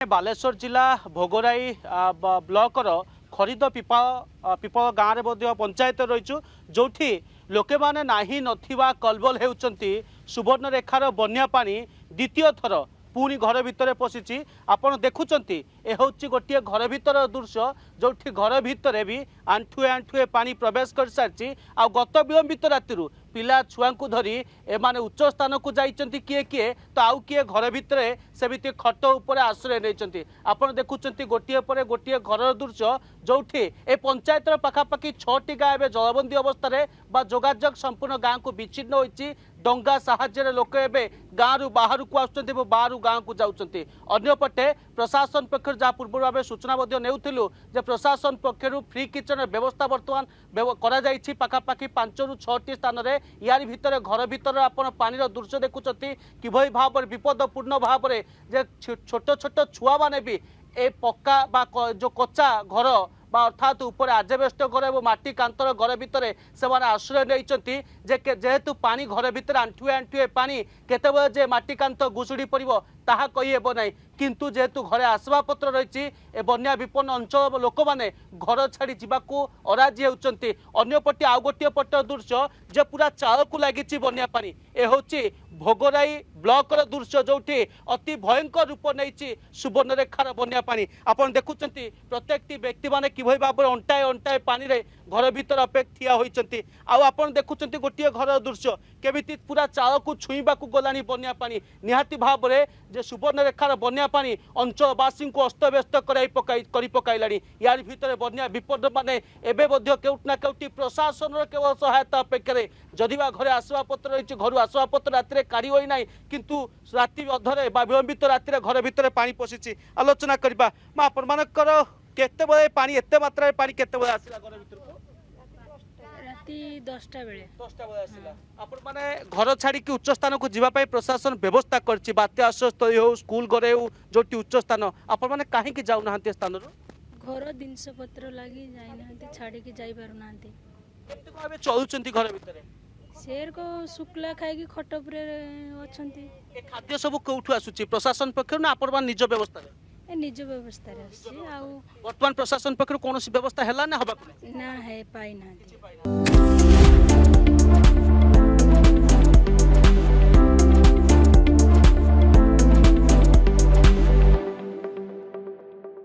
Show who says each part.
Speaker 1: बालेश्वर जिला भोगराई ब्लॉकर खरीद पिपल गाँव में पंचायत रही जो लोके माने नाही नथिबा कलबल हेउचंती सुवर्णरेखार बन्या पानी द्वितीय थर पुणी घर भितर पशिची आपण देखुचंती ए होची गोटे घर भितर दृश्य जो घर भितर भी आंठुए आंठुए पानी प्रवेश कर सारी आ गत विलंबित राति पिला छुआ को धरी एमाने उच्च स्थान को जाइचंती किए किए तो आउ किए घर भितर सेमिति खट उपर आश्रय नहीं आपड़ देखुं गोटे पर गोटे घर दृश्य जो ए पंचायत पाखापाखि 6टी गाँ एवं जलबंदी अवस्था जोगाजोग संपूर्ण गाँ को विच्छिन्न होती डंगा साहाय्य लोक एवं गाँव बाहर को आसुच्चंती बाहर गाँ को जाउचंती अन्यपटे प्रशासन पक्षर जहाँ पूर्व भाव सूचना नेउथिलु जे प्रशासन पक्षर फ्री किचन व्यवस्था बर्तमान पाखापाखि 5 ରୁ 6टी स्थान में यार भितर घर भितर आपण पानी दृश्य देखुंत किभली भाव विपदपूर्ण भाव जे छोट छोट छुआ माने भी ए पक्का बा जो कच्चा घर अर्थात ऊपर आजबेस्ट घर और माटी कांतर घर भितर से आश्रय नहीं जेहेतु पानी घर भितर आंठुए आंठुए पानी केतबे जे माटी कांत घुषुड़ी पड़ो ताहा कही हेब नहीं किंतु जेहेतु घरे आसवा पत्र रही ए बन्या विपन्न अंचल लोक मैंने घर छाड़ी जावाक अराजी होती अन्यपटे आउ गोटे पट दृश्य जे पूरा चाल को लगी बन्या पानी ए हूँ भोगराई ब्लॉकर दृश्य जो अति भयंकर रूप नहीं सुवर्णरेखार बन्या पानी आपन देखुं प्रत्येक व्यक्ति माने किभली भाव अंटाए अंटाए पानी रे घर भीतर अपेक्षा होती आपन देखुं गोटे घर दृश्य केमिति पूरा चाल को छुईबा गलानी बन्या पानी निहाती भाव में जे सुवर्णरेखार बन्या पानी अंचलवासी को अस्तव्यस्त कर पकाइलानी यार भितर बन्या विपद माने एबे मध्य केउटना केउटी प्रशासन केवल सहायता अपेक्षा जदि घरे आसवा पत्र रही घर आसवा पत्र राति काढ़ी होई नाही किंतु राति अधरे विलंबित राति घर भितर पानी पशिची आलोचना करबा मा आपण मानकर केते बळे पानी एते मात्रा पानी केते बळे आसिला घर भितर
Speaker 2: राति 10टा बेले
Speaker 1: आसिला आपण माने घर छाड़ी कि उच्च स्थान को जीवा पाई प्रशासन व्यवस्था करछि बात्या आश्रयस्थली हो स्कूल घरे हो जोटी उच्च स्थान आपण माने काहे कि जाउ नाहंते स्थान रो
Speaker 2: घर जिनस पत्र लागी जाई नाहंते छाड़ी के जाई पारु नाहंते
Speaker 1: केते भाबे चलुचंती घर भितर
Speaker 2: शेर को शुक्ला खाई कि खट उपरे अछंती
Speaker 1: ए खाद्य सब कोठु आसुची प्रशासन पक्षर ना आपण मान निज व्यवस्था रे
Speaker 2: निज व्यवस्था रे आसी आ
Speaker 1: वर्तमान प्रशासन पक्षर कोनोसी व्यवस्था हैला ना हबा
Speaker 2: ना है पाई ना